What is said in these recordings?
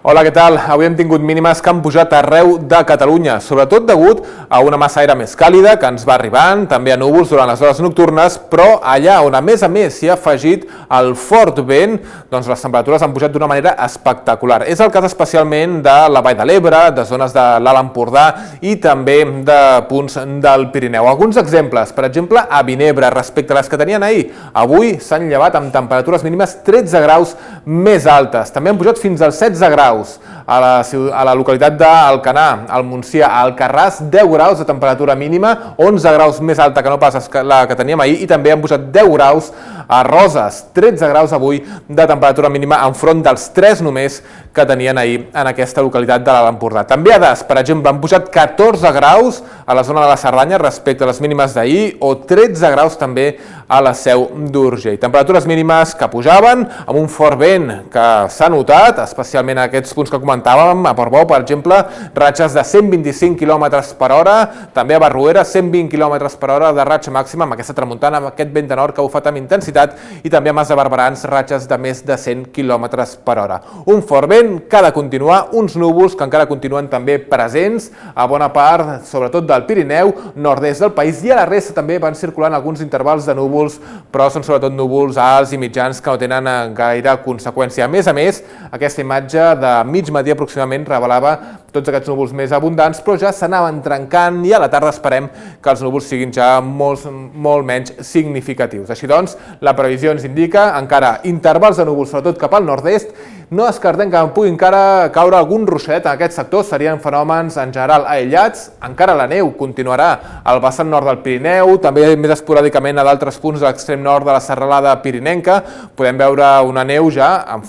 Hola, què tal? Avui hem tingut mínimes que han pujat arreu de Catalunya, sobretot degut a una massa d'aire més càlida que ens va arribant, també a núvols durant les hores nocturnes, però allà on a més s'hi ha afegit el fort vent, doncs les temperatures han pujat d'una manera espectacular. És el cas especialment de la Vall de l'Ebre, de zones de l'Alt Empordà i també de punts del Pirineu. Alguns exemples, per exemple, a Vinebre, respecte a les que tenien ahir. Avui s'han llevat amb temperatures mínimes 13 graus més altes. També han pujat fins als 16 graus. A la localitat d'Alcanar, al Montsià, a Alcarràs, 10 graus de temperatura mínima, 11 graus més alta que no pas la que teníem ahir, i també han pujat 10 graus a Roses, 13 graus avui de temperatura mínima enfront dels 3 només que tenien ahir en aquesta localitat de l'Alt Empordà. També a Das, per exemple, han pujat 14 graus a la zona de la Cerdanya respecte a les mínimes d'ahir, o 13 graus també a la Seu d'Urgell. Temperatures mínimes que pujaven amb un fort vent que s'ha notat, especialment en aquests punts que comentàvem, a Portbou, per exemple, ratxes de 125 km per hora, també a Barruera, 120 km per hora de ratxa màxima, amb aquesta tramuntana, amb aquest vent de nord que ha bufat amb intensitat, i també a Mas de Barberans, ratxes de més de 100 km per hora. Un fort vent que ha de continuar, uns núvols que encara continuen també presents a bona part, sobretot del Pirineu, nord-est del país, i a la resta també van circulant alguns intervals de núvols, però són sobretot núvols alts i mitjans que no tenen gaire conseqüència. A més, aquesta imatge de mig matí aproximadament revelava tots aquests núvols més abundants, però ja s'anaven trencant i a la tarda esperem que els núvols siguin ja molt menys significatius. Així doncs, la previsió ens indica encara intervals de núvols, sobretot cap al nord-est. No descartem que pugui encara caure algun ruixadet en aquest sector, serien fenòmens en general aïllats. Encara la neu continuarà al vessant nord del Pirineu, també més esporàdicament a d'altres punts de l'extrem nord de la serralada pirinenca. Podem veure una neu ja amb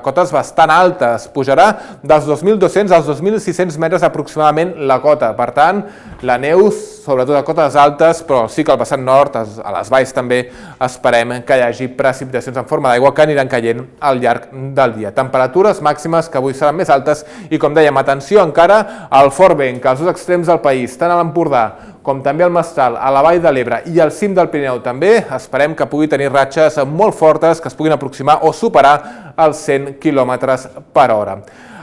cotes bastant altes, pujarà dels 2.200 als 2.600 metres aproximadament la cota. Per tant, la neu, sobretot a cotes altes, però sí que al vessant nord, a les valls també, esperem que hi hagi precipitacions en forma d'aigua que aniran caient al llarg del dia. Temperatures màximes que avui seran més altes i, com dèiem, atenció encara al fort vent que als dos extrems del país, tant a l'Empordà com també al Mestral, a la Vall de l'Ebre i al cim del Pirineu també, esperem que pugui tenir ratxes molt fortes que es puguin aproximar o superar els 100 km per hora.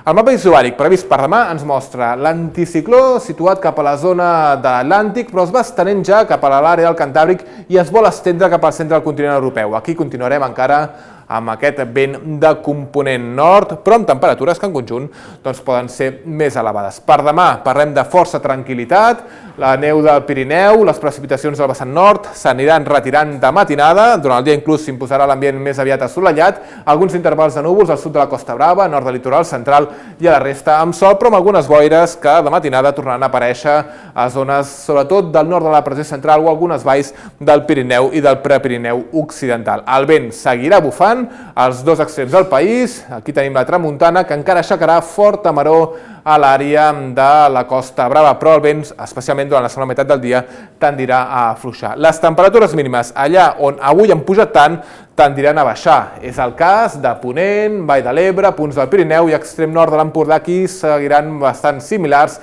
El mapa isobàric previst per demà ens mostra l'anticicló situat cap a la zona de l'Atlàntic, però es va estenent ja cap a l'àrea del Cantàbric i es vol estendre cap al centre del continent europeu. Aquí continuarem encara amb aquest vent de component nord, però amb temperatures que en conjunt poden ser més elevades. Per demà parlem de força tranquil·litat, la neu del Pirineu, les precipitacions del vessant nord s'aniran retirant de matinada, durant el dia inclús s'imposarà l'ambient més aviat assolellat, alguns intervals de núvols al sud de la Costa Brava, nord del litoral central i a la resta amb sol, però amb algunes boires que de matinada tornaran a aparèixer a zones sobretot del nord de la pressió central o algunes valls del Pirineu i del Prepirineu occidental. El vent seguirà bufant als dos extrems del país. Aquí tenim la tramuntana, que encara aixecarà forta maror a l'àrea de la Costa Brava, però el vent, especialment durant la segona meitat del dia, tendirà a afluixar. Les temperatures mínimes allà on avui han pujat tant, tendiran a baixar. És el cas de Ponent, Vall de l'Ebre, punts del Pirineu i extrem nord de l'Empordà, aquí seguiran bastant similars,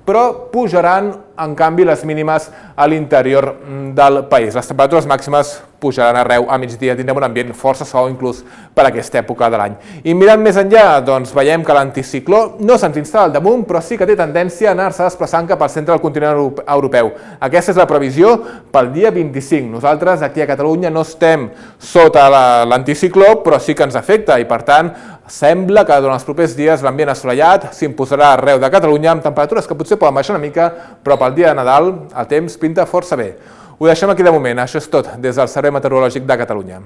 però pujaran, en canvi, les mínimes a l'interior del país. Les temperatures màximes pujaran arreu a migdia, tindrem un ambient força suau inclús per a aquesta època de l'any. I mirant més enllà, doncs veiem que l'anticicló no se'ns instal·la al damunt, però sí que té tendència a anar-se desplaçant cap al centre del continent europeu. Aquesta és la previsió pel dia 25. Nosaltres aquí a Catalunya no estem sota l'anticicló, però sí que ens afecta i, per tant, sembla que durant els propers dies l'ambient assolellat s'imposarà arreu de Catalunya amb temperatures que potser poden baixar una mica, però pel dia de Nadal el temps pinta força bé. Ho deixem aquí de moment. Això és tot des del Servei Meteorològic de Catalunya.